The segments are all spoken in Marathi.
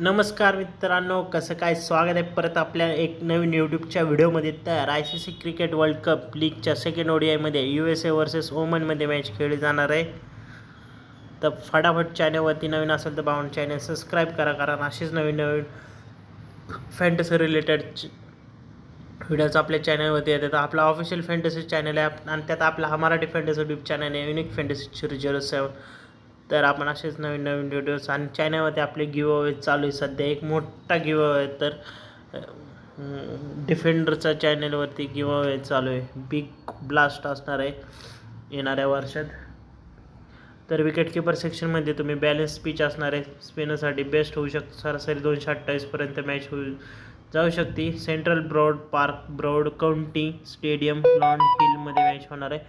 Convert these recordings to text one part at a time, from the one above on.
नमस्कार मित्रांनो, कसं काय स्वागत आहे परत आपल्या एक नवीन यूट्यूबच्या व्हिडिओमध्ये. तर I C C cricket world cup लीगच्या सेकंड ODIमध्ये USA वर्सेस ओमनमध्ये मॅच खेळली जाणार आहे. तर फटाफट चॅनलवरती नवीन असेल तर बावून चॅनल सबस्क्राईब करा, कारण असेच नवीन नवीन फॅन्टसी रिलेटेड व्हिडिओज आपल्या चॅनलवरती येतात. आपला ऑफिशियल फॅन्टसी चॅनल आहे आणि त्यात आपला मराठी फॅन्टसी यूट्यूब चॅनल आहे, युनिक फॅन्टसी 007. तर आपण असेच नवीन नवीन व्हिडिओज आणि चॅनलवरती आपले गिव अवे चालू आहे. सध्या एक मोठा गिव अवे तर डिफेंडरचा चॅनलवरती गिव अवे चालू आहे. बिग ब्लास्ट असणार आहे येणाऱ्या वर्षात. तर विकेटकीपर सेक्शनमध्ये तुम्ही बॅलन्स पिच असणार आहे. स्पिनरसाठी बेस्ट होऊ शकतं. सरासरी 228पर्यंत मॅच होईल जाऊ शकते. Central Broward Park Broward County Stadium लॉन हिलमध्ये मॅच होणार आहे.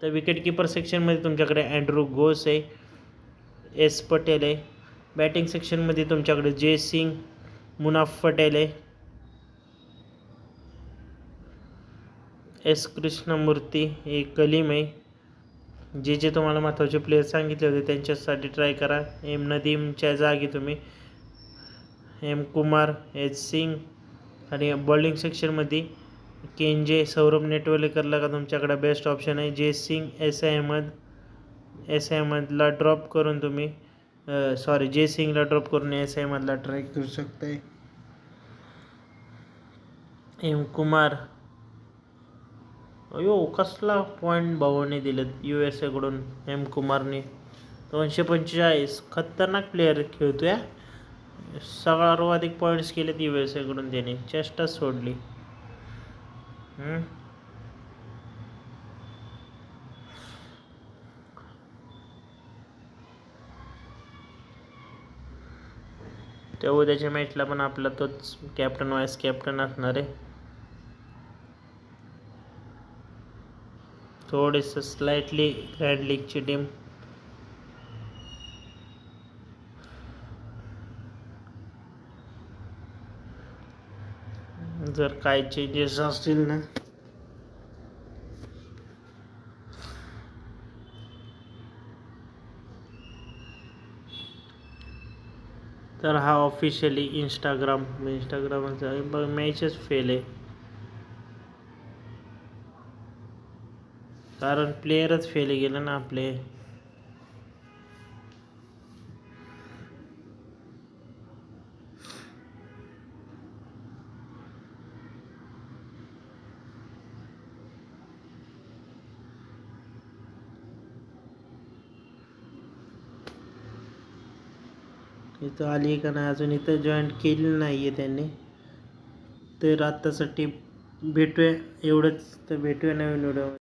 तर विकेटकीपर सेक्शनमध्ये तुमच्याकडे अँड्रू घोष आहे, एस पटेल आहे. बॅटिंग सेक्शनमध्ये तुमच्याकडे जय सिंग, मुनाफ पटेल आहे, एस कृष्णमूर्ती, एक कलीम आहे. जे तुम्हाला महत्त्वाचे प्लेयर सांगितले होते त्यांच्यासाठी ट्राय करा. एम नदीमच्या जागी तुम्ही एम कुमार, एच सिंग आणि बॉलिंग सेक्शनमध्ये केंजे, सौरभ नेटवलेकरला का तुमच्याकडे बेस्ट ऑप्शन आहे. जय सिंग, एस अहमदला ड्रॉप करून तुम्ही जय सिंगला ड्रॉप करून एस अहमदला ट्राय करू शकताय. एम कुमार, अयो कसला पॉईंट भावाने दिलेत USA कडून. एम कुमारने 245, खतरनाक प्लेअर खेळतो या. सर्वाधिक पॉईंट्स केलेत USA कडून त्याने, चेस्टच सोडली. त्या उद्याच्या मॅचला पण आपला तोच कॅप्टन व्हाईस कॅप्टन असणार आहे. थोडीसं स्लाइटली ग्रँड लीगची टीम. जर काय चेंजेस असतील ना तर हा ऑफिशियली इंस्टाग्रामचा मॅचच फेल आहे, कारण प्लेयरच फेल गेलं ना आपले. इथं आली का नाही अजून, इथं जॉईन केली नाही आहे त्यांनी. तर आत्तासाठी भेटूया एवढंच. तर भेटूया नवीन व्हिडिओ.